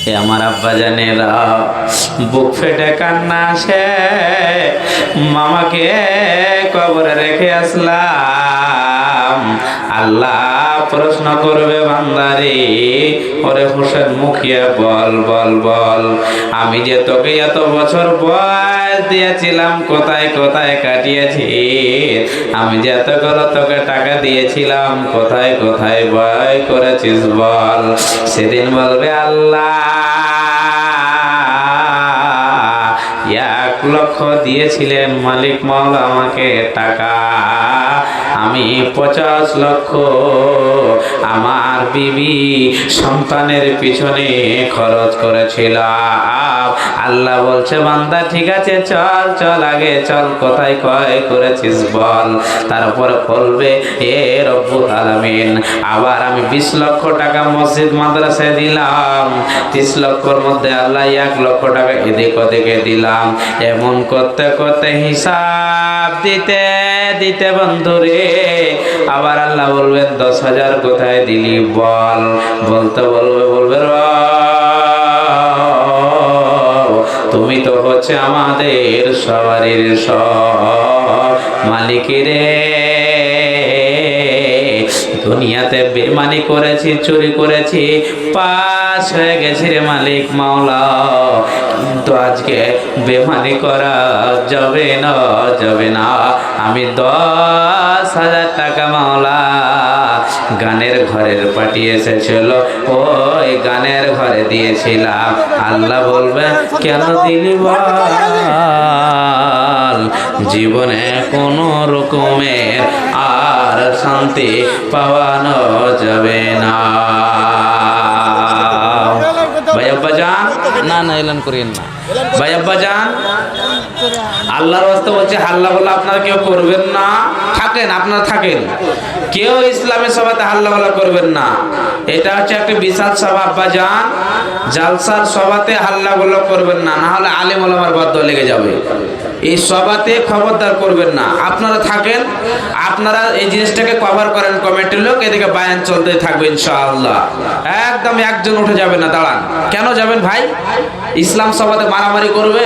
এ আমার আব্বা জানেরা, বুক ফেটে কান্না আসে। মামাকে কবরে রেখে আসলাম। আল্লাহ প্রশ্ন করবে বান্দারে, ওরে হোসেন মুখিয়া বল বল বল, আমি যে তোকে এত বছর বয়স দিয়েছিলাম কোথায় কোথায় কাটিয়েছি, আমি যে এতগুলো তোকে টাকা দিয়েছিলাম কোথায় কোথায় ব্যয় করেছিস বল। সেদিন বলবে আল্লাহ 1,00,000 দিয়েছিলেন মালিক মাওলা আমাকে টাকা, আমি 50 লক্ষ আমার বিবি সন্তানের পিছনে খরচ করেছিলাম। আল্লাহ বলছে বান্দা ঠিক আছে চল চল আগে চল, কোথায় কয় করেছিস বল। তারপর বলবে এ রব্বুল আলামিন, আবার আমি 20 লক্ষ টাকা মসজিদ মাদ্রাসায় দিলাম, 30 লক্ষর মধ্যে আল্লাহ 1 লক্ষ টাকা এদিক ওদিকে দিলাম। এমন করতে করতে হিসাব দিতে দিতে বন্ধুরে আবার আল্লাহ বলবেন 10,000 কোথায় দিলি বল। বলতে বলবে তুমি তো হচ্ছে আমাদের সবারির সব মালিকের, দুনিয়াতে বেমানি করেছি চুরি করেছি পাস হয়ে গেছি রে মালিক মাওলা, কিন্তু আজকে বেমানি করা যাবে না যাবে না। আমি 10,000 টাকা মাওলা গানের ঘরের পাঠিয়ে এসেছিল, ওই গানের ঘরে দিয়েছিলাম। আল্লাহ বলবে কেন দিলি বল, জীবনে কোনো রকমের আর শান্তি পাওয়ানো যাবে না। ভাই আব্বা যান, না না এলান করিয়েন না ভাই আব্বা যান, আল্লাহর ওয়াস্তে বলছে হাল্লা বলা আপনারা কেউ করবেন না, থাকেন আপনারা থাকেন, কেউ ইসলামের সভাতে হাল্লা বলা করবেন না। এটা হচ্ছে একটা বিশাল সভা আব্বা যান, জালসার সভাতে হাল্লা বলা করবেন না, না হলে আলেম ওলামার বদদোয়া লেগে যাবে। এই সভাতে খবরদার করবেন না, আপনারা থাকেন, আপনারা এই জিনিসটাকে কভার করেন কমিটির লোক, এদিকে বায়ান চলতে থাকবে ইনশাআল্লাহ। একদম একজন উঠে যাবে না, দাঁড়ান। কেন যাবেন ভাই? ইসলাম সভাতে মারামারি করবে?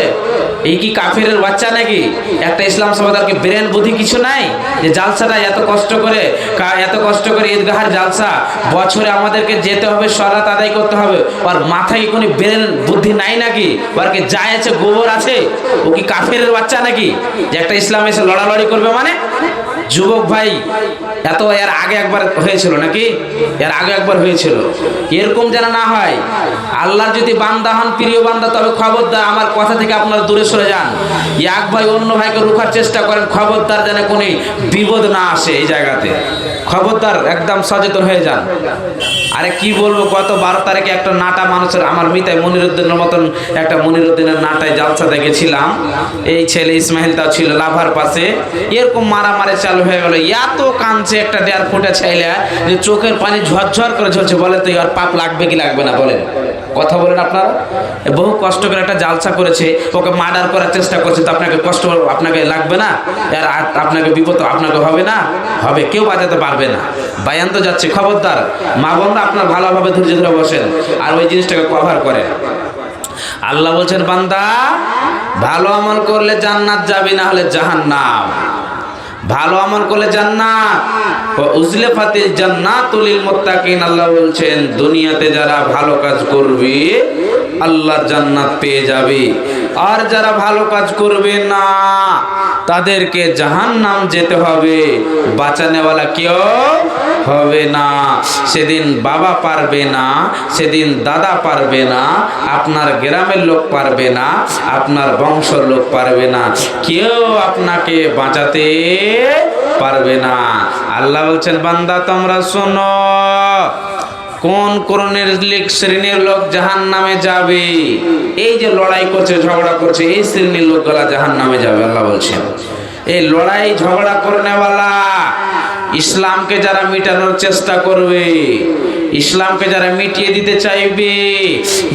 এই কি কাফিরের বাচ্চা নাকি? একটা ইসলাম সভাতে আর কি ব্রেন বুদ্ধি কিছু নাই যে জালসাটা এত কষ্ট করে ঈদগাহের জালসা, বছরে আমাদেরকে যেতে হবে, সালাত আদায় করতে হবে, আর মাথায় কোনো ব্রেন বুদ্ধি নাই নাকি? আর কি যা আছে গোবর আছে? ও কি কাফিরের বাচ্চা নাকি যে একটা ইসলাম এসে লড়ালড়ি করবে? মানে যুবক ভাই, এত এর আগে একবার হয়েছিল নাকি? এর আগে একবার হয়েছিল, এরকম যেন না হয়। আল্লাহর যদি বান্দা হন, প্রিয় বান্দা, তবে খবরদার আমার কথা থেকে আপনারা দূরে সরে যান। এক ভাই অন্য ভাইকে রুখার চেষ্টা করেন, খবরদার যেন কোনো বিপদ না আসে এই জায়গাতে, খবরদার একদম সচেতন হয়ে যান। আরে কি বলবো, গত 12 তারিখে একটা নাটা মানুষের, আমার মিতাই মনিরুদ্দিনের মতন একটা মনিরুদ্দিনের নাটায় জালসাতে গেছিলাম, এই ছেলে ইসমাইলটাও ছিল লাভার পাশে, এরকম মারামারি চালু হয়ে গেল। এত কাঁদছে একটা 1.5 ফুটের ছেলে, যে চোখের পানি ঝরঝর করে ঝরছে। বলে তো আর পাপ লাগবে কি লাগবে না বলেন, কথা বলেন আপনারা। বহু কষ্ট করে একটা জালসা করেছে, ওকে মার্ডার করার চেষ্টা করছে, তো আপনাকে কষ্ট আপনাকে লাগবে না? আর আপনাকে বিপদ আপনাকে হবে না? হবে, কেউ বাঁচাতে পারবে না। বায়ান তো যাচ্ছে, খবরদার মা বোনরা আপনার ভালোভাবে ধৈর্য ধরে বসেন আর ওই জিনিসটাকে কভার করেন। আল্লাহ বলছেন বান্দা ভালো আমল করলে জান্নাত যাবি, না হলে জাহান্নাম। ভালো আমল করলে জান্নাত, উজলিফাতিল জান্নাতুল লিল মুত্তাকিন। আল্লাহ বলছেন দুনিয়াতে যারা ভালো কাজ করবে আল্লাহর জান্নাত পেয়ে যাবে, আর যারা ভালো কাজ করবে না তাদেরকে জাহান্নাম যেতে হবে, বাঁচানেওয়ালা কেউ হবে না। সেদিন বাবা পারবে না, সেদিন দাদা পারবে না, আপনার গ্রামের লোক পারবে না, আপনার বংশের লোক পারবে না, কেউ আপনাকে বাঁচাতে পারবে না। আল্লাহ বলছেন বান্দা তোমরা শোনো, কোন শ্রেণীর লোক জাহান্নামে যাবে? এই যে লড়াই করছে ঝগড়া করছে, এই শ্রেণীর লোকগুলা জাহান্নামে যাবে। আল্লাহ বলছেন এই লড়াই ঝগড়া করনেওয়ালা, ইসলামকে যারা মিটানোর চেষ্টা করবে, ইসলামকে যারা মিটিয়ে দিতে চাইবে,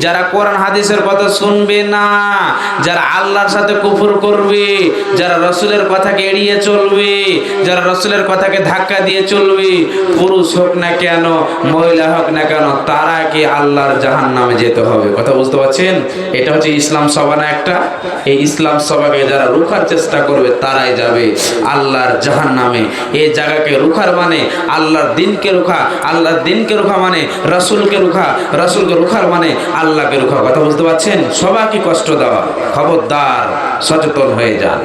যারা কোরআন হাদিসের কথা শুনবে না, যারা আল্লাহর সাথে কুফর করবে, যারা রসুলের কথাকে এড়িয়ে চলবে, যারা রসুলের কথাকে ধাক্কা দিয়ে চলবে, পুরুষ হোক না কেন মহিলা হোক না কেন, তারা কি আল্লাহর জাহান্নামে যেতে হবে। কথা বুঝতে পারছেন? এটা হচ্ছে ইসলাম সভা না একটা। এই ইসলাম সভাকে যারা রুখার চেষ্টা করবে তারাই যাবে আল্লাহর জাহান্নামে। এই জায়গাকে রুখার মানে আল্লাহর দিনকে রুখা, আল্লাহর দিনকে রুখা মানে রসুলকে রুখা, রসুলকে রুখার মানে আল্লাহকে রুখা। কথা বুঝতে পারছেন? সবাইকে কষ্ট দেওয়া। খবরদার, সচেতন হয়ে যান।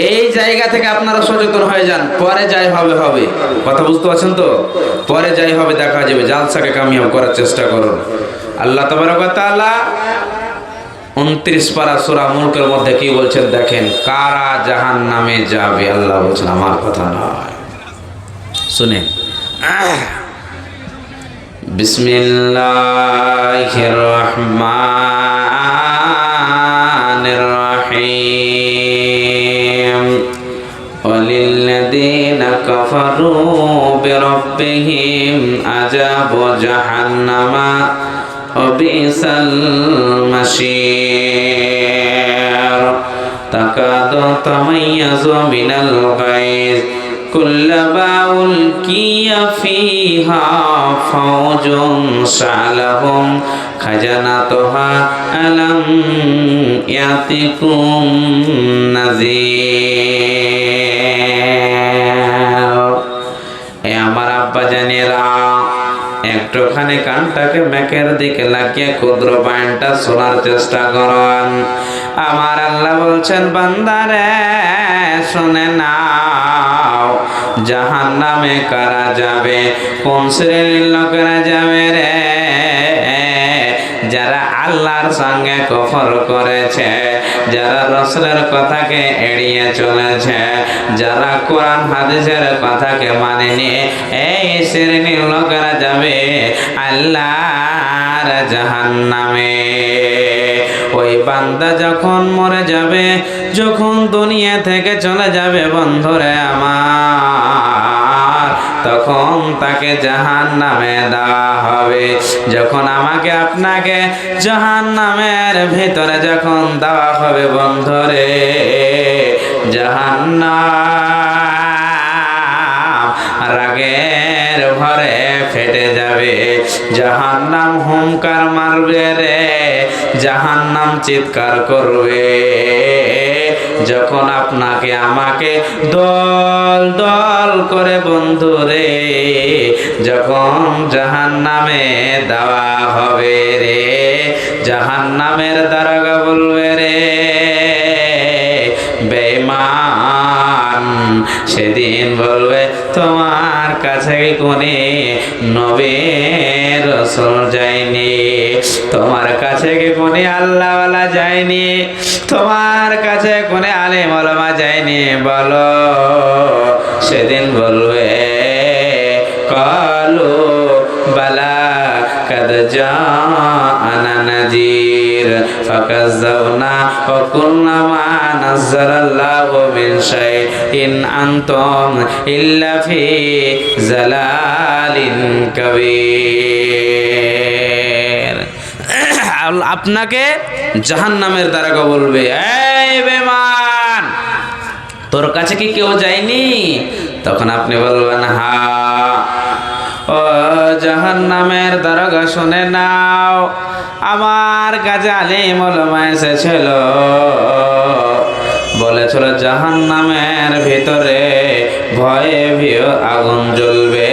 এই জায়গা থেকে আপনারা সচেতন হয়ে যান, পরে যাই হবে হবে। কথা বুঝতে পারছেন তো? পরে যাই হবে দেখা যাবে। জালসাকে কামিয়াব করার চেষ্টা করুন। আল্লাহ তাবারক ওয়া তাআলা 29 পারা সূরা মুলকের মধ্যে কি বলছেন দেখেন, কারা জাহান্নামে যাবে। আল্লাহ বলছেন, আমার কথা নয়, শুনেন। বিসমিল্লাহির রহমানির রহিম। ওয়ালিল্লাযীনা কাফারু বিরাব্বিহিম আযাবু জাহান্নামা ওয়া বিসাল মাসীর। তাকাদু তামাইয়াযু মিনাল গায়জ কুল্লামা উলকিয়া ফিহা ফাওজুন সা'লাহুম খাজানাতুহা আলাম ইয়াতিকুম নাযীর। এ আমার আব্বা জানেরা, একটুখানি কানটাকে মেকের দিকে লাগিয়ে ক্ষুদ্র পয়েন্টটা শোনার চেষ্টা করুন। আমার আল্লাহ বলছেন, বান্দারে শুনে নাও, জাহান্নামে কারা যাবে, কোন শ্রেণীর লোকেরা যাবে রে? যারা আল্লাহর সঙ্গে কুফর করেছে, যারা রাসূলের কথাকে এড়িয়ে চলেছে, যারা কোরআন হাদিসের কথাকে মানেনি, এই শ্রেণীর লোকেরা যাবে আল্লাহর জাহান্নামে। ওই বান্দা যখন মরে যাবে, যখন দুনিয়া থেকে চলে যাবে বন্ধুরে আমার, তখন তাকে জাহান্নামে দেওয়া হবে। যখন আমাকে আপনাকে জাহান্নামের ভিতরে যখন দেওয়া হবে বন্ধুরে, জাহান্নাম রাগের ভরে ফেটে যাবে, জাহান্নাম হুঙ্কার মারবে রে, জাহান্নাম চিৎকার করবে। যখন আপনাকে আমাকে দল দল করে বন্ধুরে যখন জাহান্নামে দেওয়া হবে রে, জাহান্নামের দারোগা বলবে রে, বেঈমান। সেদিন বলবে, তোমার কাছে কোনে নবী রাসূল যায়নি, তোমার কাছে কি কোনে আল্লাহওয়ালা যায়নি, তোমার কাছে কোনে আলেম ওলামা যায়নি? বলো। সেদিন বলবে, কালু বালা কাদ জাআনা নাযীর ফাকাযাবনা ওয়া কুল্লা মা নাযালাল্লাহু মিন শাইইন আনতুম ইল্লা ফি যালালিন কাবীর। আপনাকে জাহান্নামের দারোগা বলবে, এই বেঈমান, তোর কাছে কি কেউ যায়নি? তখন আপনি বলবেন, হ্যাঁ। ও জাহান্নামের দারোগা, শুনে নাও, আমার কাছে আলিম ওলামা এসেছিল, বলেছিল জাহান্নামের ভিতরে ভয়ে ভীয় আগুন জ্বলবে,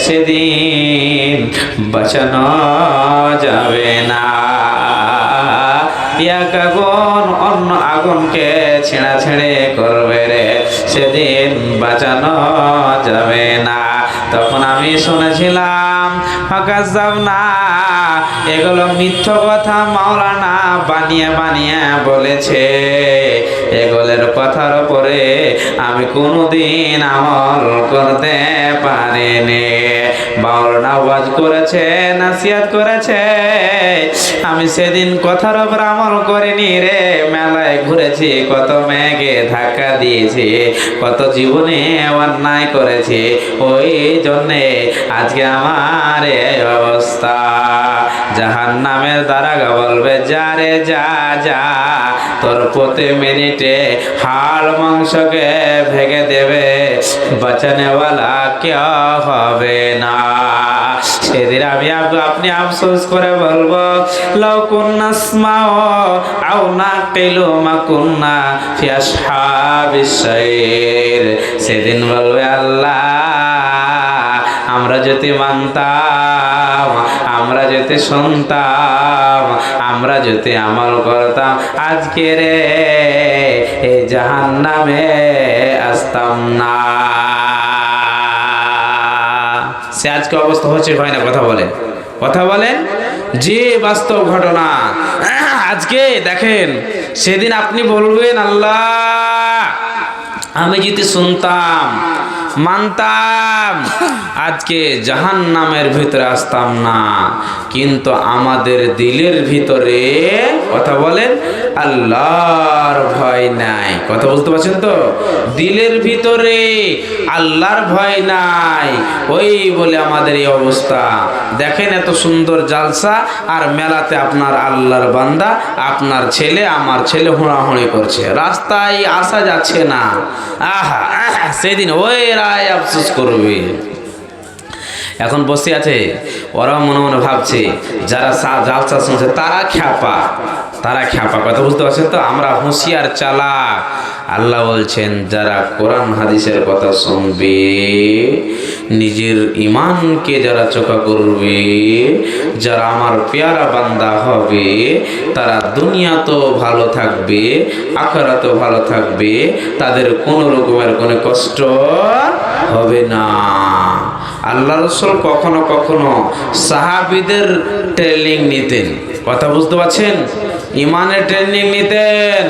সেদিন বাঁচানো যাবে না। এক আগুন অন্য আগুনকে ছেঁড়াছেড়ে করবে রে, সেদিন বাঁচানো যাবে না। তখন আমি শুনেছিলাম ফাকাযাবনা, এগুলো মিথ্যা কথা মাওলানা বানিয়ে বানিয়ে বলেছে। এগুলোর কথার উপরে আমি কোনোদিন আমল করতে পারিনি। মাওলানা ওয়াজ করেছে, নাসিহত করেছে, আমি সেদিন কথার উপর আমল করিনি রে। মেলায় ঘুরেছি, কত মেয়েকে ধাক্কা দিয়েছি, কত জীবনে অন্যায় করেছি, ওই জন্যে আজকে আমার এই অবস্থা। জাহান্নামের দারোগা বলবে, যা রে যা যা, তোর প্রতি মিনিটে হাড় মাংসকে ভেঙে দেবে, বাঁচানেওয়ালা কেউ হবে না। সেদিন আমি আপনি আফসোস করে বলবো, লাউ কুন্না নাসমাউ আও নাকিলু মা কুন্না ফি আসহাবিস সাইর। সেদিন বলবে, আল্লাহ আমরা যদি মানতাম, আমরা যদি শুনতাম, আমরা যদি আমল করতাম, আজকে রে এই জাহান্নামে আসতাম না। সে আজকে অবস্থা হচ্ছে, হয় না? কথা বলেন, কথা বলেন। যে বাস্তব ঘটনা আজকে দেখেন, সেদিন আপনি বলবেন, আল্লাহ আমি যদি শুনতাম, মানতাম, আজকে জাহান্নামের ভিতরে আসতাম না। কিন্তু আমাদের দিলের ভিতরে, কথা বলেন, আল্লাহর ভয় নাই। কথা বুঝতে পারছেন তো? দিলের ভিতরে আল্লাহর ভয় নাই, ওই বলে আমাদের এই অবস্থা। দেখেন এত সুন্দর জালসা, আর মেলাতে আপনার আল্লাহর বান্দা, আপনার ছেলে, আমার ছেলে হুড়াহুড়ি করছে, রাস্তায় আসা যাচ্ছে না। আহা, সেদিন ওই রায় আফসোস করবে। এখন বসে আছে, ওরাও মনে মনে ভাবছে, যারা জালসা শুনছে তারা খ্যাপা, তারা খ্যাপা। কথা বুঝতে পারছেন তো? আমরা হুঁশিয়ার, চালাক। আল্লাহ বলছেন, যারা কোরআন হাদিসের কথা শুনবে, নিজের ইমানকে যারা চোখা করবে, যারা আমার পেয়ারা বান্দা হবে, তারা দুনিয়াতেও ভালো থাকবে, আখিরাতেও ভালো থাকবে, তাদের কোনো রকমের কোনো কষ্ট হবে না। আল্লাহ রাসূল কখনো কখনো সাহাবীদের ট্রেনিং নিতেন। কথা বুঝতে পারছেন? ইমানের ট্রেনিং নিতেন।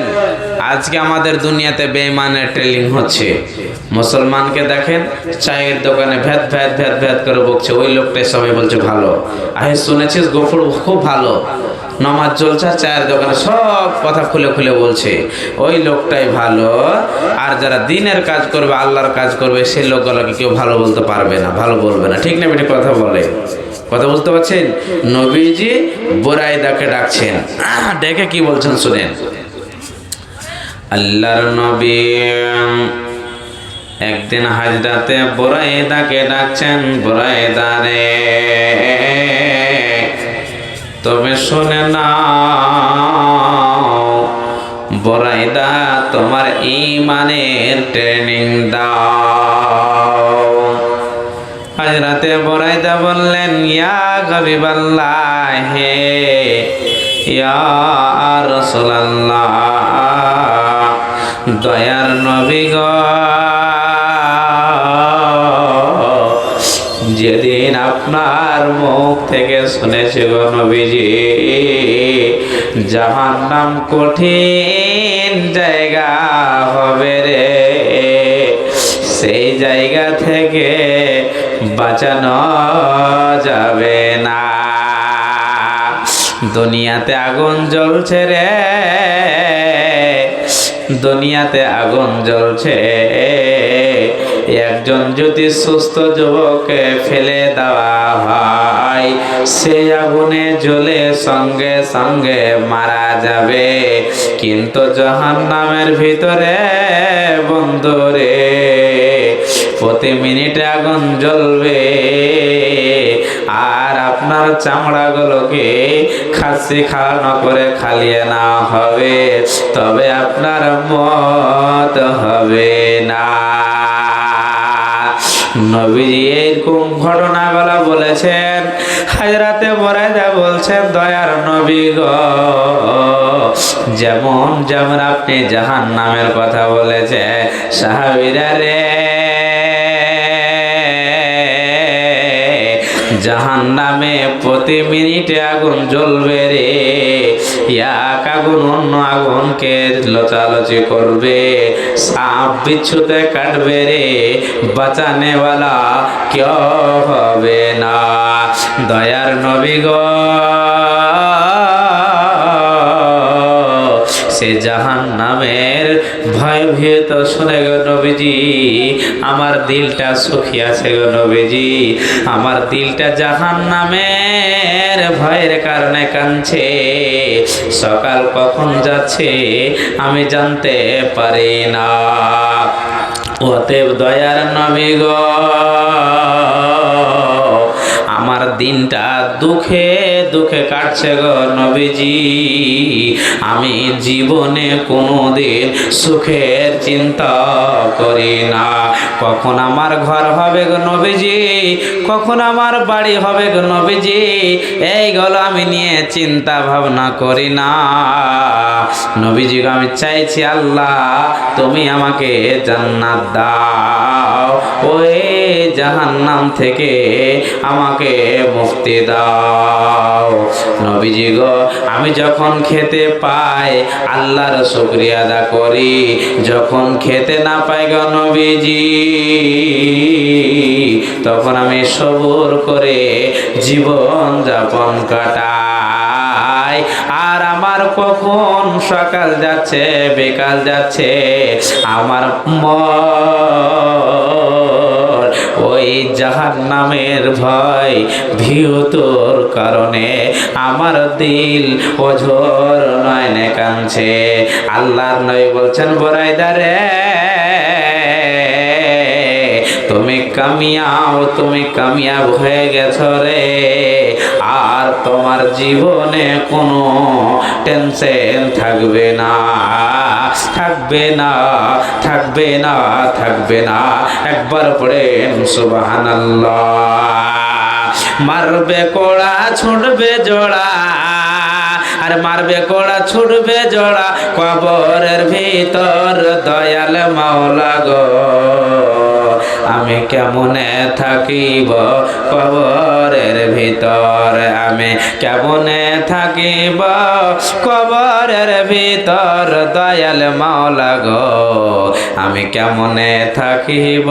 আজকে আমাদের দুনিয়াতে বেঈমানের ট্রেনিং হচ্ছে। মুসলমানকে দেখেন, চায়ের দোকানে ভ্যাদ ভ্যাদ ভ্যাদ ভ্যাদ করে বকছে, ওই লোকটাই সবাই বলছে ভালো। আরে শুনেছিস গফুর খুব ভালো, নামাজ চলছে, চায়ের দোকানে সব কথা খুলে খুলে বলছে, ওই লোকটাই ভালো। আর যারা দিনের কাজ করবে, আল্লাহর কাজ করবে, সেই লোকগুলোকে কেউ ভালো বলতে পারবে না, ভালো বলবে না। ঠিক না বেটি? কথা বলে। কথা বুঝতে পারছেন? নবীজি বুরাইদাকে ডাকছেন, ডেকে কি বলছেন শুনেন। আল্লাহর নবী একদিন হাজরাতে বুরাইদাকে ডাকছেন, বুরাইদা রে, তবে শুনে নাও, বুরাইদা তোমার ঈমানের ট্রেনিং দাও। হযরতে বুরাইদা বললেন, ইয়া হাবিবাল্লাহ, হে ইয়া রাসূলুল্লাহ, দয়ার নবী গো, যেদিন আপনার মুখ থেকে শুনেছি গো নবীজি, জাহান্নাম কঠিন জায়গা হবে রে, সেই জায়গা থেকে বাঁচানো যাবে না। দুনিয়াতে আগুন জ্বলছে রে, দুনিয়াতে আগুন জ্বলছে, একজন যদি সুস্থ যুবককে ফেলে দেওয়া হয়, সে আগুনে জ্বলে সঙ্গে সঙ্গে মারা যাবে। কিন্তু জাহান্নামের ভিতরে বন্ধুরে প্রতি মিনিটে আগুন জ্বলবে, আর আপনার চামড়াগুলোকে খাসি খাওয়ানো করে খালিয়ে না হবে, তবে আপনার মত হবে না। নবীজি এরকম ঘটনাগুলো বলেছেন। হযরতে বুরাইদা বলছেন, দয়ার নবী গো, যেমন যেমন আপনি জাহান্নামের কথা বলেছে, সাহাবীরা রে, জাহান্নামে প্রতি মিনিটে আগুন জ্বলবে রে, এক আগুন অন্য আগুনকে লচালচি করবে, সাপ বিচ্ছুতে কাটবে রে, বাঁচানেওয়ালা কেউ হবে না। দয়ার নবী গো, সে জাহান্নামের ভয় ভীত শুনে গো নবীজি আমার দিলটা সুখী আছে গো নবীজি, আমার দিলটা জাহান্নামের ভয়ের কারণে কাঁদছে। সকাল কখন যাচ্ছে আমি জানতে পারি না। অতএব দয়ার নবী গো, আমার দিনটা দুঃখে দুঃখে কাটছে গো নবীজি, আমি জীবনে কোনোদিন সুখের চিন্তা করি না। কখন আমার ঘর হবে গো নবীজি, কখন আমার বাড়ি হবে গো নবীজি, এইগুলো আমি নিয়ে চিন্তা ভাবনা করি না। নবীজি গো, আমি চাইছি আল্লাহ তুমি আমাকে জান্নাত দাও, ওই জাহান্নাম থেকে আমাকে মুক্তি দাও। নবীজি গো, আমি যখন খেতে পাই আল্লাহর শুকরিয়া আদা করি, যখন খেতে না পাই গো নবীজি তখন আমি সবুর করে জীবন যাপন কাটাই। আর আমার কখন সকাল যাচ্ছে বিকাল যাচ্ছে, আমার ওই জাহান্নামের ভয় ভীতর কারণে আমার দিল অঝোর নয়নে কাঁদছে। আল্লাহর নবী বলছেন, বরাইদারে তুমি কামিয়াব হয়ে গেছো রে, আর তোমার জীবনে কোনো টেনশন থাকবে না, থাকবে না, থাকবে না, থাকবে না। একবার পড়েন সুবহানাল্লাহ। মারবে কোড়া ছুটবে জোড়া, আর মারবে কোড়া ছুটবে জোড়া, কবরের ভিতর দয়াল মাওলা গো, আমি কেমনে থাকিব কবরের ভিতর, আমি কেমনে থাকিব কবরের ভিতর, দয়াল মাওলা গো, আমি কেমনে থাকিব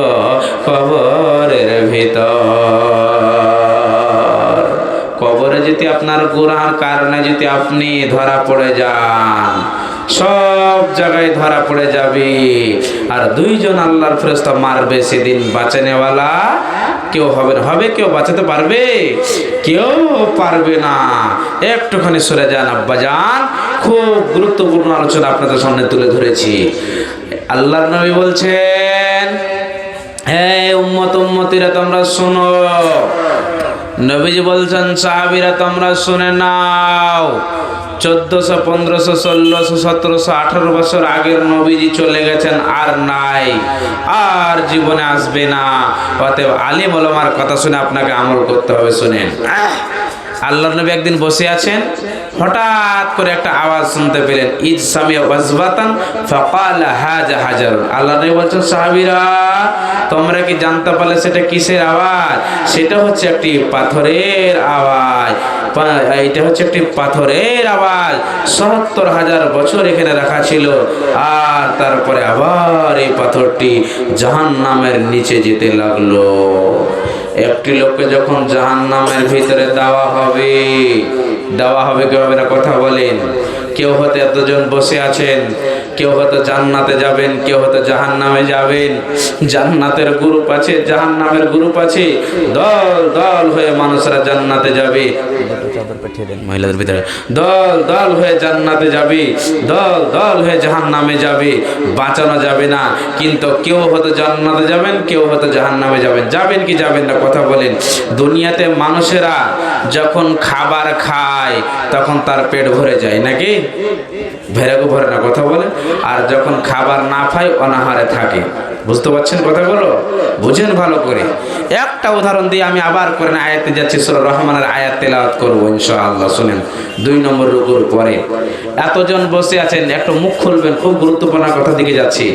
কবরের ভিতর। কবরে যদি আপনার গুনাহের কারণে যদি আপনি ধরা পড়ে যান, সব জায়গায় ধরা পড়ে যাবে, আর দুইজন আল্লাহর ফেরেশতা মারবে, সেদিন বাঁচানেওয়ালা কেউ হবে না। হবে কেউ বাঁচাতে পারবে? কেউ পারবে না। একটুখানি সরে যান আব্বাজান, খুব গুরুত্বপূর্ণ আলোচনা আপনাদের সামনে তুলে ধরেছি। আল্লাহর নবী বলছেন, হে উম্মতিরা তোমরা শোনো। নবীজি বলছেন, সাহাবীরা তোমরা শুনে নাও। 1400, 1500, 1600, 1700, 18 বছর আগের নবীজি চলে গেছেন, আর নাই, আর জীবনে আসবে না। অতএব আলিম ওলামার কথা শুনে আপনাকে আমল করতে হবে। শুনেন, আল্লাহর নবী একদিন বসে আছেন, হঠাৎ করে একটা আওয়াজ শুনতে পেলেন, ইজ সামিয়া ওয়াজবাতান ফাকালা হাজা হাজার। আল্লাহর নবী বলছেন, সাহাবীরা তোমরা কি জানতে পারলে সেটা কিসের আওয়াজ? সেটা হচ্ছে একটি পাথরের আওয়াজ। এটা হচ্ছে একটি পাথরের আওয়াজ। ৭০,০০০ বছর এখানে রাখা ছিল, আর তারপরে আবার এই পাথরটি জাহান্নামের নিচে যেতে লাগলো। একটি লোককে যখন জাহান্নামের ভিতরে দেওয়া হবে কি হবে না, কথা বলেন। কেউ হয়তো এতজন বসে আছেন, কেউ হয়তো জান্নাতে যাবেন, কেউ হয়তো জাহান্নামে যাবেন। জান্নাতের গ্রুপ আছে, জাহান্নামের গ্রুপ আছে, দল দল হয়ে মানুষরা জান্নাতে যাবে। মহিলাদের ভিতরে দল দল হয়ে জান্নাতে যাবে, দল দল হয়ে জাহান্নামে যাবে। বাঁচানো যাবে না, কিন্তু কেউ হয়তো জান্নাতে যাবেন, কেউ হয়তো জাহান্নামে যাবেন। যাবেন কি যাবেন না, কথা বলেন। দুনিয়াতে মানুষেরা যখন খাবার খায় তখন তার পেট ভরে যায় নাকি? ভেড়াকে ভরে না, কথা বলেন। আর যখন খাবার না পায় অনাহারে থাকে। বুঝতে পারছেন কথাগুলো? বুঝেন ভালো করে। একটা উদাহরণ দিয়ে আমি আবার করে আয়াতে যাচ্ছি, সূরা রহমানের আয়াত তেলাওয়াত করবো ইনশাআল্লাহ। শুনেন, 2 নম্বর রুকুর পরে এতজন বসে আছেন, একটু মুখ খুলবেন, খুব গুরুত্বপূর্ণ কথা দিকে যাচ্ছি।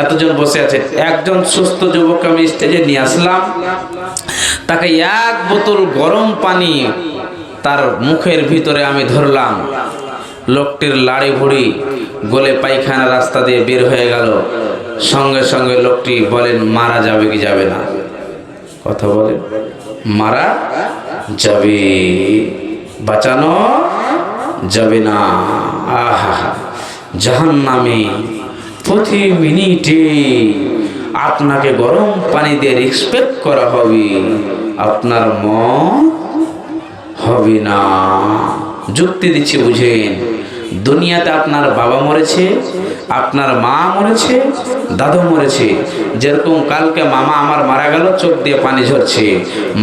এতজন বসে আছেন, একজন সুস্থ যুবককে আমি স্টেজে নিয়ে আসলাম, তাকে এক বোতল গরম পানি তার মুখের ভিতরে আমি ধরলাম, লোকটির লাড়ি ভুড়ি গলে পায়খানা রাস্তা দিয়ে বের হয়ে গেল। সঙ্গে সঙ্গে লোকটি বলেন, মারা যাবে কি যাবে না? কথা বলে, মারা যাবে, বাঁচানো যাবে না। আহা, জাহান্নামে প্রতি মিনিটে আপনাকে গরম পানি দিয়ে রিসপেক্ট করা হবে, আপনার মন হবে না। যুক্তি দিচ্ছি, বুঝেন। দুনিয়াতে আপনার বাবা মরেছে, আপনার মা মরেছে, দাদু মরেছে। যেরকম কালকে মামা আমার মারা গেল, চোখ দিয়ে পানি ঝরছে।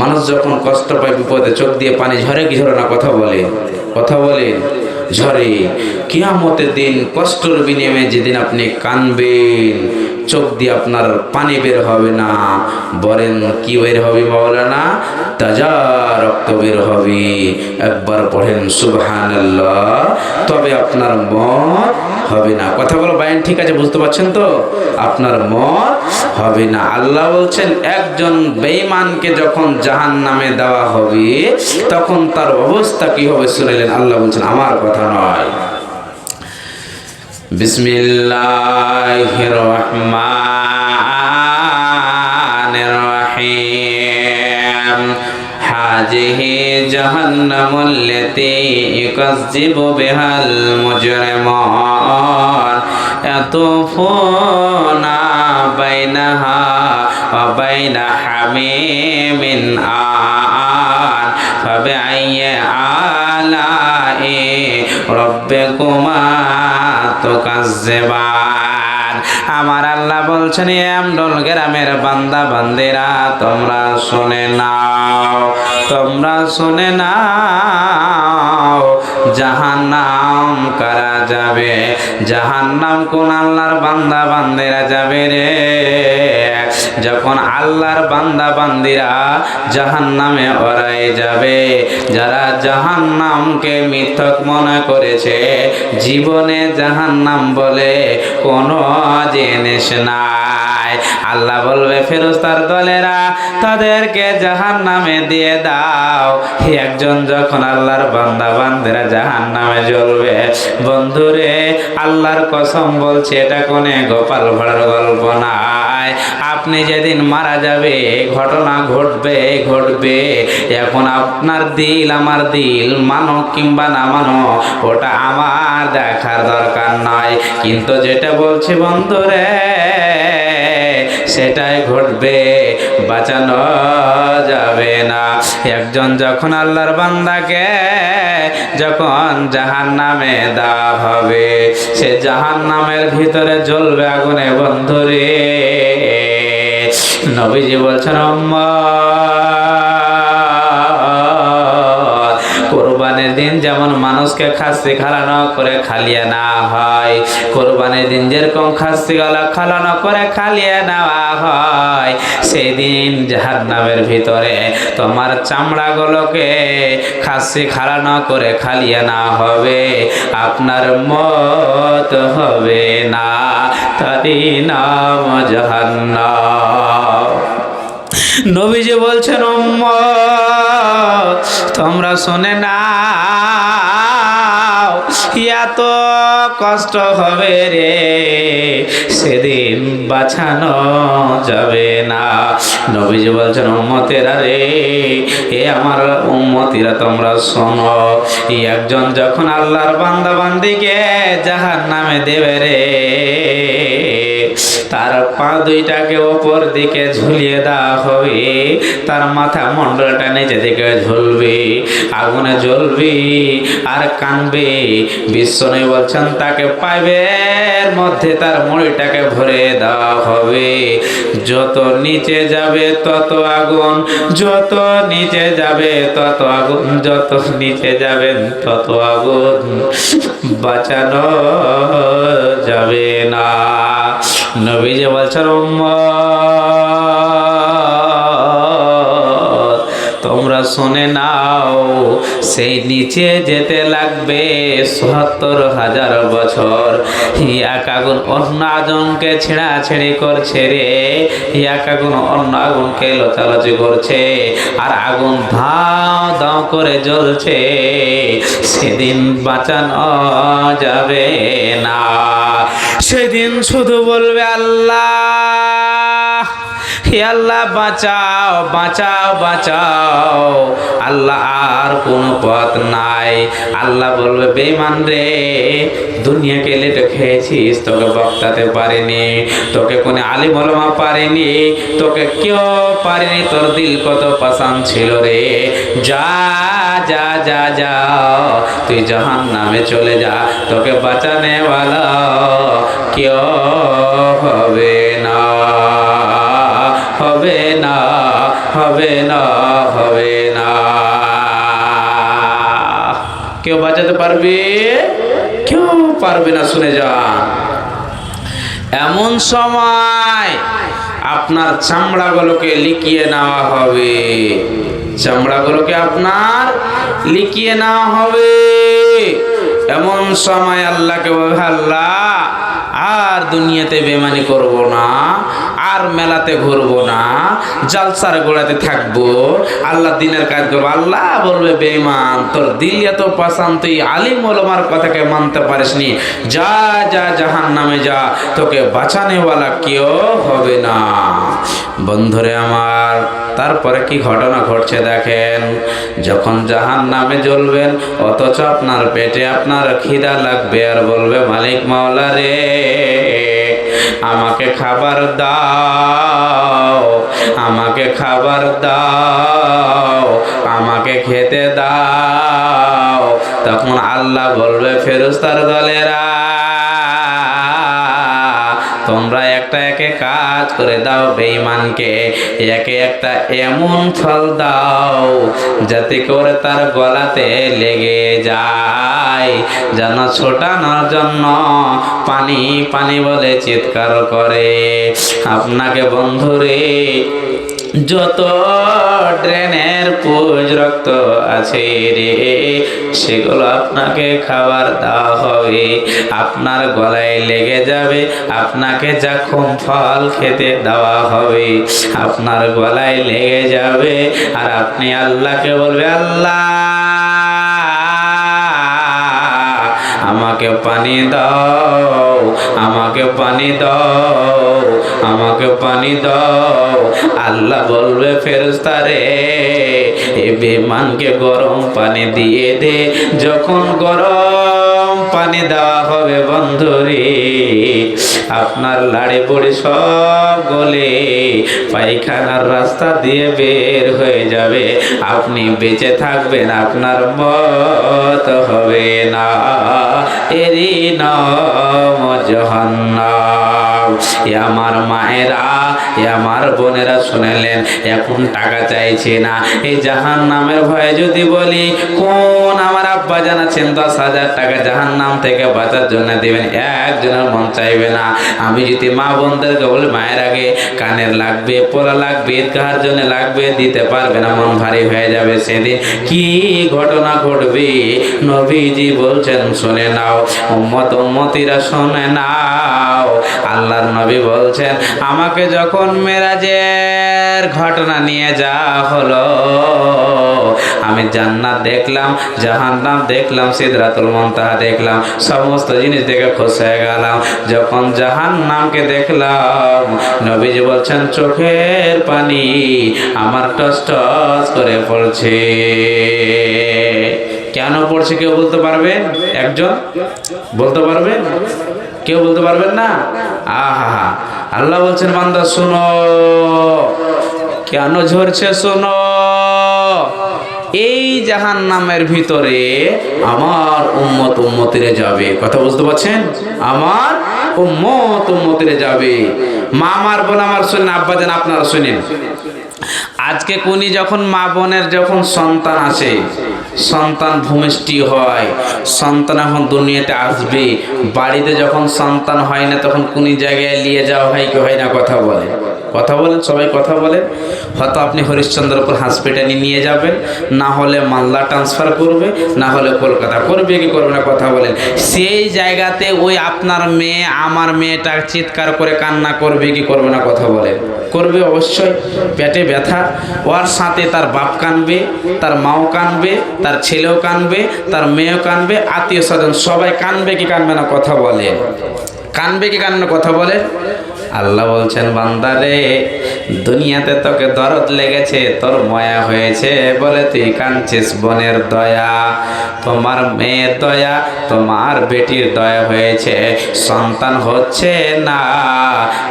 মানুষ যখন কষ্ট পায়, বিপদে, চোখ দিয়ে পানি ঝরে কি ঝরে না? কথা বলে, কথা বলে, ঝরে। কিয়ামতের দিন কষ্টের বিনিময়ে যেদিন আপনি কানবেন, চোখ দিয়ে আপনার পানি বের হবে না, বলেন কি বের হবে মাওলানা? তাজা রক্ত বের হবে। একবার পড়েন সুবহানাল্লাহ, তবে আপনার মত হবে না। কথা বলো বাইন, ঠিক আছে? বুঝতে পারছেন তো? আপনার মত হবে না। আল্লাহ বলছেন, একজন বেঈমানকে যখন জাহান্নামে দেওয়া হবে, তখন তার অবস্থা কি হবে শুনলেন? আল্লাহ বলছেন, আমার কথা নয়। বিসমিল্লাহির রহমানির রহিম। হাযিহি জাহান্নামুল্লাতী ইউকাযযিবু বিহাল মুজরিমুন ইয়াতুফুনা বাইনাহা ওয়া বাইনা হামীমিন আন ফাবিআইয়ি আলাই রাব্বিকুমা তুকাজ্জিবান। আমার আল্লাহ বলছেন, আমডল গ্রামের বান্দা বান্দিরা, তোমরা শুনে নাও, তোমরা শুনে নাও, জাহান্নাম কারা যাবে? জাহান্নাম কোন আল্লাহর বান্দা বান্দিরা যাবে রে? যখন আল্লাহর বান্দা বান্দিরা জাহান্নামে ওরাই যাবে, যারা জাহান্নামকে মিথ্যক মনে করেছে, জীবনে জাহান্নাম বলে কোনো জিনিস নাই। আল্লাহ বলবে, ফেরেশতার দলেরা, তাদেরকে জাহান্নামে দিয়ে দাও। একজন যখন আল্লাহর বান্দা বান্দিরা জাহান্নামে জ্বলবে, বন্ধুরে আল্লাহর কসম বলছে, এটা কোনে গোপাল ভাড়ার গল্প নাই। আপনি যেদিন মারা যাবে, ঘটনা ঘটবে ঘটবে। এখন আপনার দিল আমার দিল, মানো কিংবা না মানো, ওটা আমার দেখার দরকার নয়। কিন্তু যেটা বলছি বন্ধুরে, সেটাই ঘটবে, বাঁচানো যাবে না। একজন যখন আল্লাহর বান্দাকে যখন জাহান্নামে দেওয়া হবে, সে জাহান্নামের ভিতরে জ্বলবে আগুনে। বন্ধুরে, নবীজি বলছেন, কোরবানির দিন যেমন মানুষকে খাসি খালানো করে খালিয়ে নেওয়া হয়, কোরবানির দিন যেরকম খাসি গলা খালানো করে খালিয়ে নেওয়া হয়, সেই দিন জাহান্নামের ভিতরে তোমার চামড়াগুলোকে খাসি খালানো করে খালিয়ে নেওয়া হবে। আপনার মত হবে না, তারই নাম জাহান্নাম। নবীজি বলছেন, উম্মত তোমরা শুনে নাও, এত কষ্ট হবে রে, সেদিন বাঁচানো যাবে না। নবীজি বলছেন, উম্মতেরা রে, এ আমার উম্মতিরা, তোমরা শোনো, একজন যখন আল্লাহর বান্দা বান্দিকে জাহান্নামে দেবে রে, তার পা দুইটাকে ওপর দিকে ঝুলিয়ে দেওয়া হবে, তার মাথা মণ্ডলটা নিচে দিকে ঝুলবে, আগুনে জ্বলবে আর কানবে। বিশ্বনবী বলছেন, তাকে পাইপের মধ্যে তার মুড়িটাকে ভরে দেওয়া হবে। যত নিচে যাবে তত আগুন, যত নিচে যাবে তত আগুন, যত নিচে যাবেন তত আগুন, বাঁচানো যাবে না। নবীজি বলছেন, উম্মত তোমরা শুনে নাও, সেই নিচে যেতে লাগবে ৭৭,০০০ বছর। এক আগুন অন্য আগুনকে ছেঁড়াছেড়ি করছে রে, এক আগুন অন্য আগুনকে লোচালোচি করছে, আর আগুন ধাও দাও করে জ্বলছে। সেদিন বাঁচানো যাবে না, সেদিন শুধু বলবে আল্লাহ, হে আল্লাহ বাঁচাও বাঁচাও বাঁচাও। আল্লাহ আর কোনো পথ নাই। আল্লাহ বলবে বেঈমান রে, দুনিয়াকে লেটে খেয়েছিস, তোকে বক্তাতে পারেনি, তোকে কোনো আলিম ওলামা পারেনি, তোকে কেউ পারেনি, তোর দিল কত পছন্দ ছিল রে। যা যা যা যা, তুই জাহান্নামে চলে যা, তোকে বাঁচানে ওয়ালা কেউ হবে না, হবে না, হবে না, হবে না। কেউ বাঁচাতে পারবে? কেউ পারবে না। শুনে যান, এমন সময় আপনার চামড়াগুলোকে লিখিয়ে নেওয়া হবে, চামড়াগুলোকে আপনার লিখিয়ে নেওয়া হবে। এমন সময় আল্লাহকে বলবে আল্লাহ আর দুনিয়াতে বেমানি করব না, আর মেলাতে ঘুরবো না, জালসার গোড়াতে থাকবো, আল্লাহ দিনের কাজ করবো। আল্লাহ বলবে বেঈমান, তোর দিল এত পছন্দ, তুই আলিম ওলামার কথাকে মানতে পারিসনি, যা যা জাহান্নামে যা, তোকে বাঁচানেওয়ালা কেউ হবে না। বন্ধুরে আমার, তারপরে কি ঘটনা ঘটছে দেখেন। যখন জাহান্নামে জ্বলবেন, অথচ আপনার পেটে আপনার খিদা লাগবে, আর বলবে মালিক মাওলা রে, আমাকে খাবার দাও, আমাকে খাবার দাও, আমাকে খেতে দাও। তখন আল্লাহ বলবে ফেরেশতার দলেরা, তোমরা একটা একে কাজ করে দাও, বেঈমানকে একে একটা এমন ফল দাও যাতে করে তার গলাতে লেগে যায়, যেন ছোটানোর জন্য পানি পানি বলে চিৎকার করে। আপনাকে বন্ধুরে যত ড্রেনের পুজ রক্ত আছে রে, সেগুলো আপনাকে খাবার দেওয়া হবে, আপনার গলায় লেগে যাবে, আপনাকে যখন ফল খেতে দেওয়া হবে আপনার গলায় লেগে যাবে, আর আপনি আল্লাহকে বলবে আল্লাহ আমাকে পানি দাও, আমাকে পানি দাও, আমাকে পানি দাও। আল্লাহ বলবে ফেরেশতারে, এ বেঈমানকে গরম পানি দিয়ে দে। যখন গরম পানি দেওয়া হবে বন্ধুরে, আপনার লাড়ি পড়ে সব গলে পায়খানার রাস্তা দিয়ে বের হয়ে যাবে, আপনি বেঁচে থাকবেন, আপনার মত হবে না। এরই নাম জাহান্নাম। এ আমার মায়েরা, এ আমার বোনেরা শুনেলেন, এখন টাকা চাইছে না। এই জাহান্নামের ভয়ে যদি বলি, কোন আমার আব্বা জানাচ্ছেন 10,000 টাকা জাহান্নাম থেকে বাঁচার জন্য দিবেন, একজনের মন চাইবে না। আমি যদি মা বোনদেরকে বলি মায়ের আগে কানের লাগবে, পোলা লাগবে, ঈদগাহের জন্য লাগবে, দিতে পারবে না, মন ভারী হয়ে যাবে। সেদিন কি ঘটনা ঘটবে নবীজি বলছেন, শুনে নাও উম্মত উম্মতিরা শুনে নাও। আল্লাহর নবী বলছেন, আমাকে যখন মেরাজের ঘটনা নিয়ে যাওয়া হলো, আমি জান্নাত দেখলাম, জাহান্নাম দেখলাম, সিদরাতুল মুনতাহা দেখলাম, সমস্ত জিনিস দেখে খুশি হয়ে গেলাম। যখন জাহান্নামকে দেখলাম, নবীজি বলছেন চোখের পানি আমার টস টস করে পড়ছে। কেন পড়ছে কেউ বলতে পারবেন? একজন বলতে পারবেন? কেউ বলতে পারবেন না? আহা, আল্লাহ বলছেন বান্দা শোনো, কেন ঝরছে শোনো। এই জাহান্নামের ভিতরে আমার উম্মত উম্মতিরে যাবে। কথা বুঝতে পারছেন? আমার উম্মত উম্মতিরে যাবে। মা আমার বোন আমার শুনেন, আব্বাজান আপনারা শুনেন। আজকে কোনি যখন মা বোনের যখন সন্তান আসে, সন্তান ভূমিষ্ঠি হয়, সন্তান এখন দুনিয়াতে আসবে, বাড়িতে যখন সন্তান হয় না তখন কোন জায়গায় নিয়ে যাওয়া হয় কি হয় না? কথা বলে, কথা বলেন, সবাই কথা বলেন। হয়তো আপনি হরিশ্চন্দ্রপুর হসপিটালে নিয়ে যাবেন, না হলে মালদা ট্রান্সফার করবে, না হলে কলকাতা করবে কি করবে না, কথা বলেন। সেই জায়গাতে ওই আপনার মেয়ে আমার মেয়েটা চিৎকার করে কান্না করবে কি করবে না, কথা বলেন। করবে অবশ্যই। পেটে ব্যথা, ওর সাথে তার বাপ কাঁদবে, তার মাও কাঁদবে, তার ছেলেও কাঁদবে, তার মেয়েও কাঁদবে, আত্মীয় স্বজন সবাই কাঁদবে কি কাঁদবে না, কথা বলেন। কাঁদবে কি কাঁদবে না, কথা বলেন। আল্লাহ বলছেন, বান্দারে দুনিয়াতে তোকে দরদ লেগেছে, তোর মায়া হয়েছে বলে তুই কাঁদছিস। বোনের দয়া, তোমার মেয়ের দয়া, তোমার বেটির দয়া হয়েছে, সন্তান হচ্ছে না,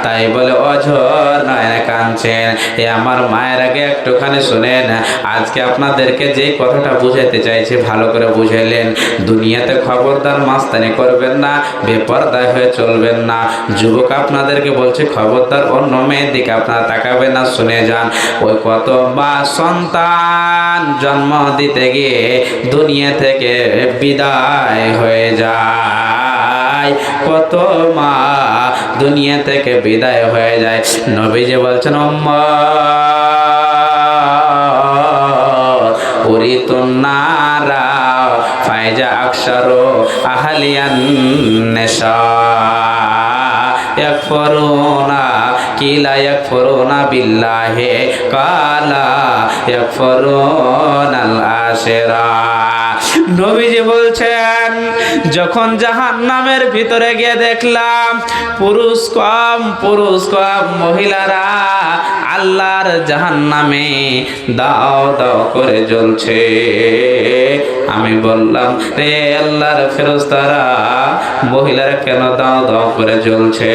তাই বলে অঝর নয় কাঁদছেন। এ আমার মায়ের আগে একটুখানি শুনেন, আজকে আপনাদেরকে যে কথাটা বুঝাইতে চাইছি ভালো করে বুঝাইলেন। দুনিয়াতে খবরদার মাস্তানি করবেন না, বেপরদায় হয়ে চলবেন না। যুবক আপনাদেরকে বলছে, খবরদার অন্য মেয়ের দিকে আপনারা তাকাবেন না। শুনে যান, ওই কত মা সন্তান জন্ম দিতে গিয়ে দুনিয়া থেকে বিদায় হয়ে যায়, কত মা দুনিয়া থেকে বিদায় হয়ে যায়। নবীজি বলছেন, উম্মত উরিতুন নারা ফাইজা আকসারু আহলিয়ান নেশা ইয়াকফুরুনা কিলা ইয়াকফুরুনা বিল্লাহি কালা ইয়াকফুরুনাল আশিরা। নবীজি বলছেন, যখন জাহান্নামের ভিতরে গিয়ে দেখলাম পুরুষ কম মহিলারা আল্লাহর জাহান্নামে দাও দাও করে জ্বলছে, আমি বললাম, রে আল্লাহর ফেরেশতারা, মহিলারা কেন দাও দাও করে জ্বলছে?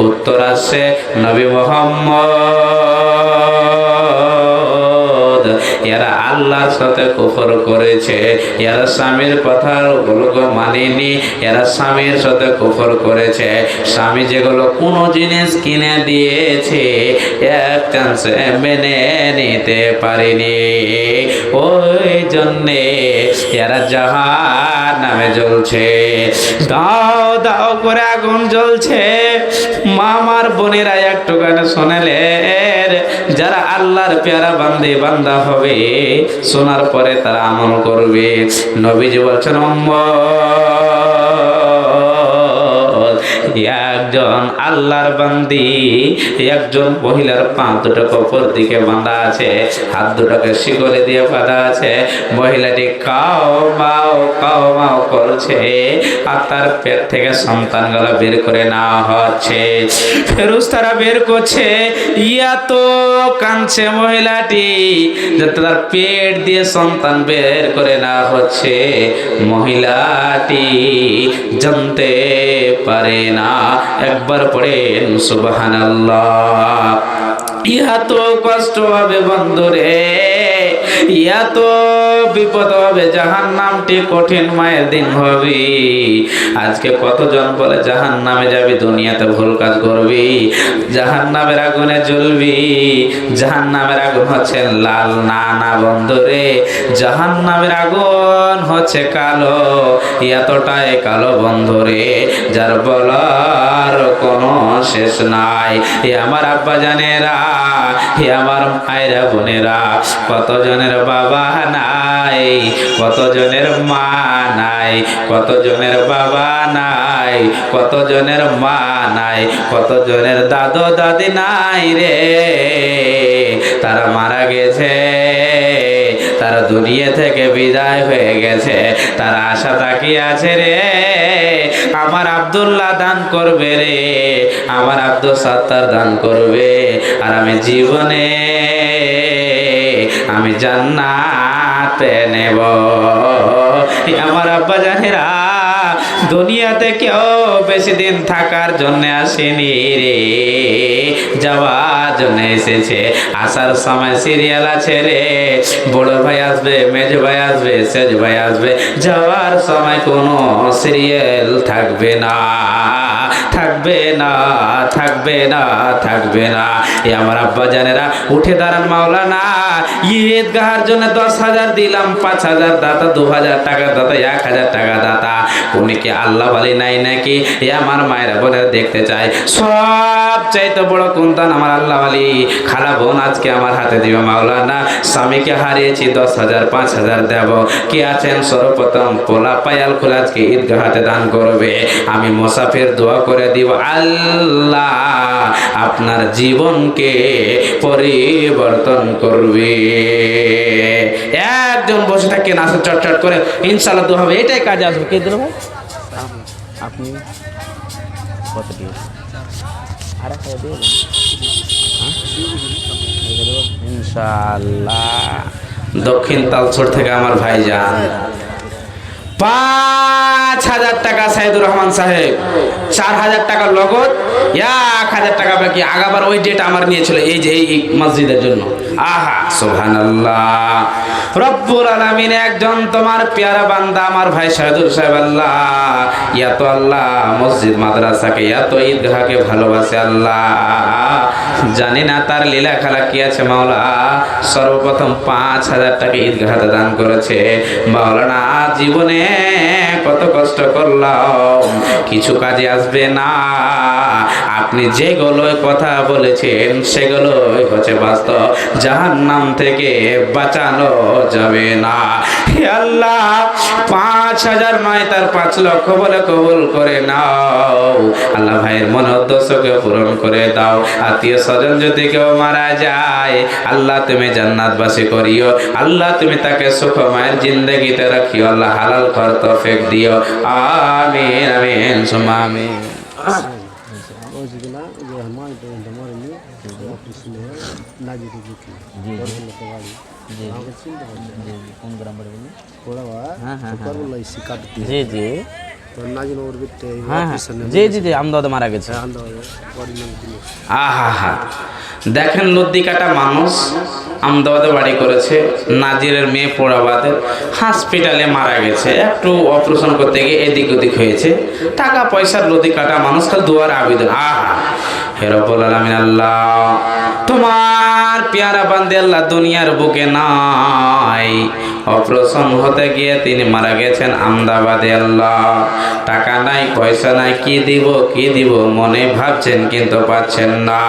উত্তর আসছে, নবী মুহাম্মদ, এরা আল্লাহর সাথে কুফর করেছে, এরা স্বামীর কথাগুলো মানেনি, এরা স্বামীর সাথে কুফর করেছে। স্বামী যেগুলো কোনো জিনিস কিনে দিয়েছে এক চান্সে মেনে নিতে পারেনি, ওই জন্যে এরা জাহান্নামে জ্বলছে। দাও দাও করে আগুন জ্বলছে। মামার বোনেরা একটুখানি শোনালেন, যারা আল্লাহর পেয়ারা বান্দা হবে, শোনার পরে তারা আমল করবে। নবীজি বলছেন, একজন আল্লাহর বান্দি, একজন মহিলার পা দুটো কপর দিকে বাঁধা আছে, হাত দুটোকে শিকলে দিয়ে বাঁধা আছে। মহিলাটি কাও মাও করছে, আর তার পেট থেকে সন্তানগুলো বের করে নেওয়া হচ্ছে। ফেরেশতারা বের করছে, ইয়া তো কাঁদছে মহিলাটি, যাতে তার পেট দিয়ে সন্তান বের করে নেওয়া হচ্ছে। মহিলাটি জানতে পারে না। একবার পড়েন সুবহানাল্লাহ। ইহা তো কষ্ট হবে বন্ধুরে, ইয়া তো বিপদ হবে, জাহান্নামটি কঠিন মায়ের দিন হবে। আজকে কতজন বলে জাহান্নামে যাবি, দুনিয়াতে ভুল কাজ করবি, জাহান্নামের আগুনে জ্বলবি। জাহান্নামের আগুন হচ্ছে লাল, না বন্ধুরে, জাহান্নামের আগুন হচ্ছে কালো, এতটাই কালো বন্ধুরে, যার বলার কোনো শেষ নাই। এ আমার আব্বা জানেরা, হে আমার মায়েরা বোনেরা, কতজনের বাবা নাই, কতজনের মা নাই, কতজনের বাবা নাই, কতজনের মা নাই, কতজনের দাদু দাদি নাই রে, তারা মারা গেছে, তারা দুনিয়া থেকে বিদায় হয়ে গেছে। তারা আশা তাকিয়ে আছে রে, আমার আব্দুল্লাহ দান করবে রে, আমার আব্দুল সাত্তার দান করবে, আর আমি জীবনে আমি জান্নাতে নেব। আমার আব্বা জানেরা, দুনিয়াতে কেউ বেশি দিন থাকার জন্য আসেনি রে, যাওয়ার জন্য এসেছে। আসার সময় সিরিয়াল আছে রে, বড় ভাই আসবে, মেজ ভাই আসবে, সেজ ভাই আসবে। যাওয়ার সময় কোনো সিরিয়াল থাকবে না, থাকবে না, থাকবে না, থাকবে না। এ আমার আব্বা জানেরা, উঠে দাঁড়ান মাওলানা, ঈদগাহের জন্য 10,000 দিলাম, 5,000 দাতা, 2,000 টাকা দাতা, 1,000 টাকা দাতা, কোন উনি কি আল্লাহ বলে নাই নাকি? এ আমার মায়েরা বোনের দেখতে চাই, সব চাইতে বড় কোনটান আমার আল্লাহ বলি। খালা বোন আজকে আমার হাতে দিবে মাওলানা, স্বামীকে হারিয়েছি 10,000 5,000 দেব। কে আছেন সর্বপ্রথম পোলা পায়াল খুলে আজকে ঈদগাহ হাতে দান করবে। আমি মুসাফির দোয়া করে দিব, আল্লাহ আপনার জীবনকে পরিবর্তন করবে। একজন বসে থাকে না চটচট করে, ইনশাআল্লাহ দোয়া হবে, এটাই কাজে আসবে। কে দিল ভাই? আপনি কত দিয়ে আর একটা দিয়ে ইনশাআল্লাহ। দক্ষিণ তালচর থেকে আমার ভাইজান 5,000 টাকা সাইদুর রহমান সাহেব, 4,000 টাকা নগদ, 1,000 টাকা বাকি। আগাবার ওই ডেট আমার নিয়েছিল এই যে এই মসজিদের জন্য। আহা সুবহানাল্লাহ, রব্বুল আলামিন একজন তোমার পেয়ারা বান্দা আমার ভাই সাইদুর সাহেব, আল্লাহ এত আল্লাহ মসজিদ মাদ্রাসাকে এত ঈদগাহকে ভালোবাসে আল্লাহ, জানি না তার লীলা খেলা কি আছে মাওলা। সর্বপ্রথম 5,000 টাকা ঈদগাহতে দান করেছে। মাওলানা জীবনে কত কষ্ট করলাম, কিছু কাজে আসবে না। আপনি যেগুলোই কথা বলেছেন সেগুলোই হচ্ছে বাস্তব, জাহান্নাম থেকে বাঁচানো যাবে না। হে আল্লাহ 5,000 নয় তার 5 লক্ষ বলে কবুল করে নাও। আল্লাহ ভাইয়ের মনোদ্দেশ্যকে পূরণ করে দাও। আত্মীয় স্বজন যদি কেউ মারা যায়, আল্লাহ তুমি জান্নাতবাসী করিও। আল্লাহ তুমি তাকে সুখময়ের জিন্দগিতে রাখিও। আল্লাহ হালাল কর তৌফিক দিও। আমিন আমিন সুম্মা আমিন। দেখেন লদ্দি কাটা মানুষ আমদাবাদে বাড়ি করেছে, নাজিরের মেয়ে পোড়াবাদের হসপিটালে মারা গেছে, একটু অপারেশন করতে গিয়ে এদিক ওদিক হয়েছে, টাকা পয়সার লদ্দি কাটা মানুষ খালি দুয়ার আবেদন। আহা হে রব্বুল আলামিন, আল্লাহ তোমার পেয়ারা বান্দে আল্লাহ দুনিয়ার বুকে নাই, অপারেশন হতে গিয়ে তিনি মারা গেছেন আমদাবাদে। আল্লাহ টাকা নাই পয়সা নাই, কি দিব মনে ভাবছেন কিন্তু পাচ্ছেন না।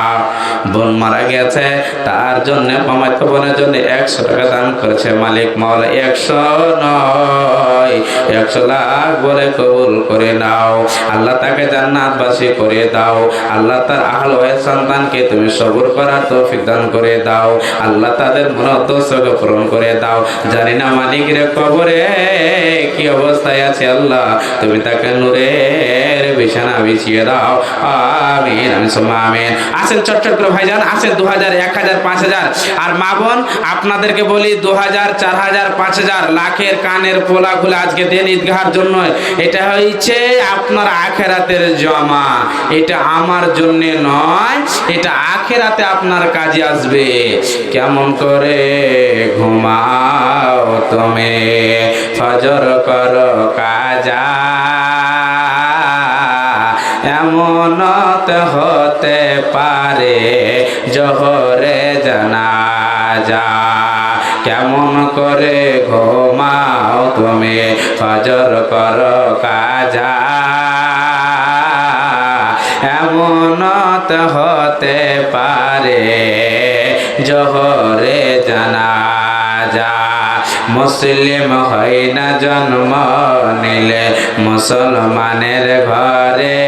বোন মারা গেছে, তার জন্য মামাতো বোনের জন্য 100 টাকা দান করেছে মালিক মাওলা। 100 নয় 100 লাখ বলে কবুল করে নাও। আল্লাহ তাকে জান্নাতবাসী করে দাও। আল্লাহ তার আহল ওয়াইস সন্তানকে তুমি সবর করার তৌফিক দান করে দাও। আল্লাহ তাদের মনোদ্দেশ্যকে পূরণ করে দাও। জানি না মালিকের কবরে কি অবস্থায় আছে, আল্লাহ তুমি তাকে নূরের বিছানা বিছিয়ে দাও। আমিন আমিন সুম্মা আমিন। আসেন চটচট করে ভাইজান, আসেন 2,000 1,000 5,000। আর মা বোন আপনাদেরকে বলি 2,000 4,000 5,000 লাখের কানের পোলা খুলে আজকে দেন ঈদগাহের জন্য। এটা হচ্ছে আপনার আখেরাতের জমা, এটা আমার জন্য নয়, এটা আখেরাতে আপনার কাজে আসবে। কেমন করে ঘুমাও তুমি, ফজর করো কাজা, এমন হতে পারে জোহরে জানাজা। কেমন করে ঘুমাও তুমি, ফজর করো কাজা, এমন হতে পারে জোহরে জানাজা। মুসলিম হয় না জন্ম নিলে মুসলমানের ঘরে,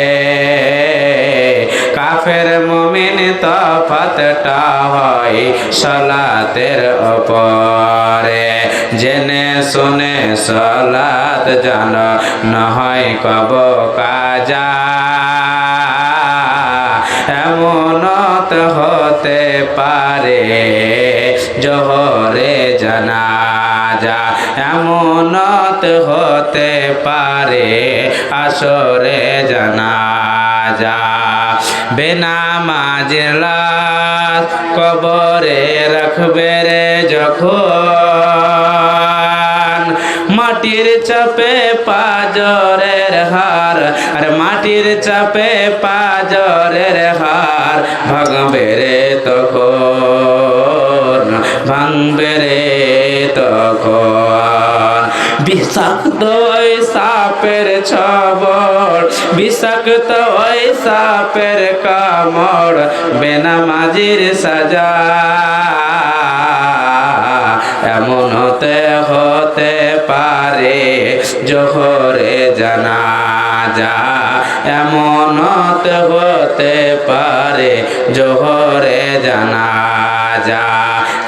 কাফের মুমিন তফাতটা হয় সালাতের উপরে। জেনে শুনে সালাত জানো না হয় কব কাজা, এমন হতে পারে জোহরে জানাজা, এমন হতে পারে আসরে জানাজা। বেনামাজের লাশ কবরে রাখবে রে যখন, মাটির চাপে পাজরের হার, আর মাটির চাপে পাজরের হার ভাঙবে রে তখন, ভাঙবে রে তখন। বিষাক্ত সাপের ছ খবর, বিষাক্ত ওই সাপের কামড়, বেনামাজির সাজা। এমন হতে হতে পারে জোহরে জানাজা, এমন হতে পারে জোহরে জানাজা।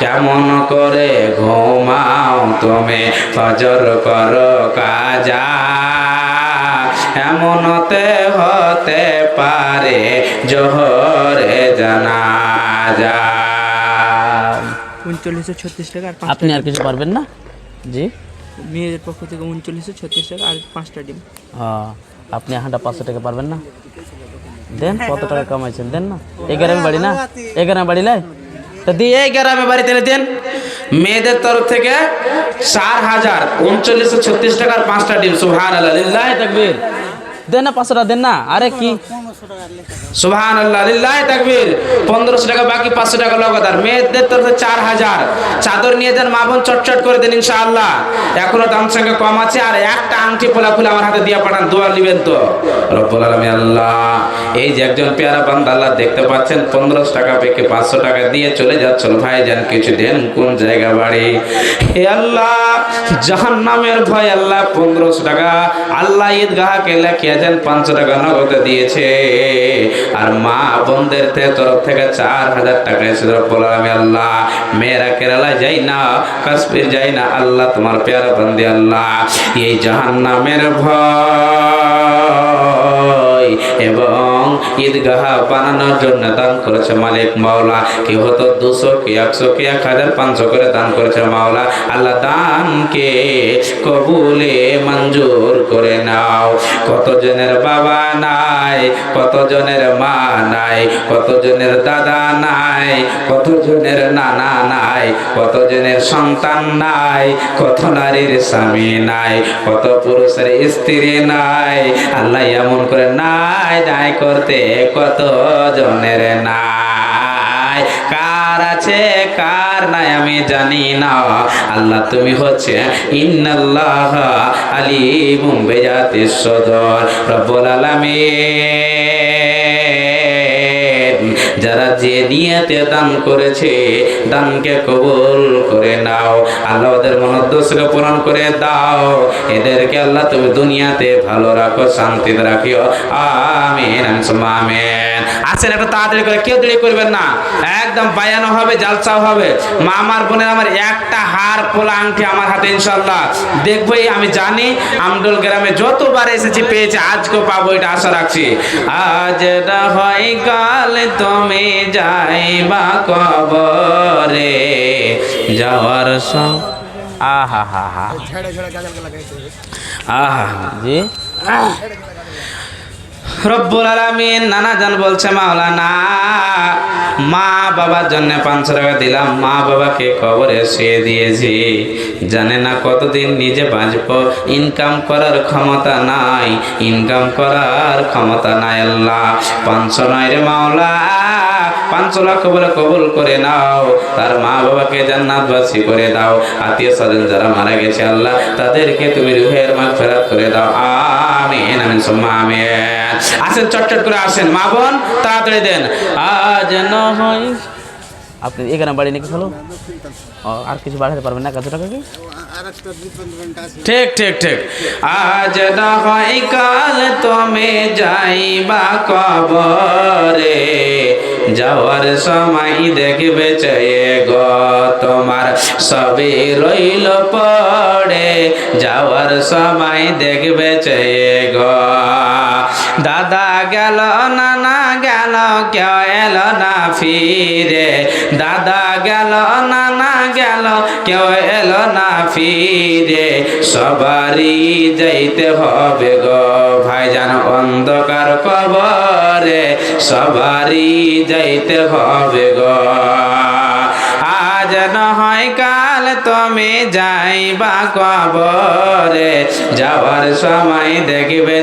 কেমন করে ঘুমাও তুমি, ফজর করো কাজা, এমন হতে পারে জোহরে জানাজা। 3936 টাকা আর 5 আপনি আর কিছু পারবেন না? জি, মেয়েদের পক্ষ থেকে 3936 টাকা আর 5টা ডিম। আপনি 500 টাকা পারবেন না? দেন, কত টাকা কামাইছেন দেন না। এই গ্রামে বাড়ি না, এই গ্রামে বাড়ি লাই তা দিয়ে এই গ্রামে বাড়ি তেলে দেন। মেয়েদের তরফ থেকে 403936 টাকার 5টা ডিম। সুবহানাল্লাহ, লিল্লাহি তাকবীর। দেন না 500 টাকা দেন না। আরে কি সুবহানাল্লাহ, লিল্লাহি তাকবীর। 1500 টাকা বাকি, 500 টাকা নগদ। আর মেয়েদের তরফে 4000 চাদর নিয়ে যান, মা বোন চটচট করে দেন ইনশাআল্লাহ। এখনো দাম সঙ্গে কম আছে। আর একটা আংটি পোলা খুলে আমার হাতে দিয়ে পাঠান, দোয়া নেবেন তো রব্বুল আলামিন। আল্লাহ, এই যে একজন পেয়ারা বান্দা আল্লাহ দেখতে পাচ্ছেন 1500 টাকা পেকে 500 টাকা দিয়ে চলে যাচ্ছিল। ভাইজান কিছু দেন, কোন জায়গা বাড়ি? হে আল্লাহ, জাহান্নামের ভয় আল্লাহ 1500 টাকা আল্লাহ ঈদগাহকে লেখিয়েছেন 500 টাকা নগদে দিয়েছে। আর মা বোনদের তরফ থেকে 4000 টাকা এসে রব্বুল আলামিন। আল্লাহ, মেয়েরা কেরালা যাই না, কাশ্মীর যাই না, আল্লাহ তোমার পেয়ারা বান্দি আল্লাহ এই জাহান্নামের ভয় এবং ঈদগাহ বানানোর জন্য দান করেছে মালিক মাওলা। কি হতো 200 কি 100 কি 1500 করে দান করেছে মাওলা। আল্লাহ দানকে কবুলে মঞ্জুর করে নাও। কতজনের বাবা নাই, কতজনের মা নাই, কতজনের দাদা নাই, কতজনের নানা নাই, কতজনের সন্তান নাই, কত নারীর স্বামী নাই, কত পুরুষের স্ত্রী নাই। আল্লাহ এমন করে নাই নাই করতে কত জনের নাই। কার আছে কার নাই আমি জানি না। আল্লাহ তুমি হচ্ছে ইন্নাল্লাহ আলিমুম বিজাতিস সুদূর। রব্বুল আলামিন, যারা যে নিয়তে দান করেছে দানকে কবুল করে নাও। আল্লাহ ওদের মনোদ্দেশকে পূরণ করে দাও। এদেরকে আল্লাহ তুমি দুনিয়াতে ভালো রাখো, শান্তিতে রাখিও। আমিন আমিন। আসেন একটু তাড়াতাড়ি করে, কেউ দেরি করবেন না। একদম বায়ানো হবে, জালসাও হবে। মা আমার বোনের আমার একটা হার পোলা আংটি আমার হাতে ইনশাআল্লাহ দেখবই। আমি জানি আমডোল গ্রামে যতবার এসেছি পেয়েছি, আজকেও পাবো, এটা আশা রাখছি। আজ না হয় কাল তুমি যাইবা কবরে, যাওয়ার সব আহা হা হা আহা জি। রব্বুল আলামিন নানা জান বলছে মাওলানা, মা বাবার জন্য 500 টাকা দিলাম, মা বাবাকে কবরে শুয়ে দিয়েছি। জানে না কতদিন নিজে বাঁচবো, ইনকাম করার ক্ষমতা নাই, ইনকাম করার ক্ষমতা নাই। আল্লাহ 500 নয় রে মাওলা, 500 লাখ বলে কবুল করে নাও। তার মা বাবাকে জান্নাতবাসী করে দাও। আত্মীয় স্বজন যারা মারা গেছে আল্লাহ তাদেরকে তুমি রুহের মাগফিরাত করে দাও। আমিন আমিন সুম্মা আমিন। আসেন চটচট করে আসেন মা বোন, তাড়াতাড়ি দেন। আজ না হয় আপনি এখানে বাড়ি নাকি ভালো, আর কিছু বাড়াতে পারবেন না? কত টাকা কি? ঠিক ঠিক ঠিক। আজ না হয় কাল তুমি যাইবা কবরে, যাওয়ার সময় দেখবে চেয়ে গো তোমার সবই রইল পড়ে, যাওয়ার সময় দেখবে চেয়ে গো। দাদা গেল নানা গেল কেউ এলো না ফিরে, দাদা গেল নানা গেল কেউ এলো না ফিরে। সবারই যাইতে হবে গো ভাইজান অন্ধকার কবরে, সবারই যাইতে হবে গো। আজ নহয় কাল তুমি যাইবা কবরে, যাওয়ার সময় দেখবে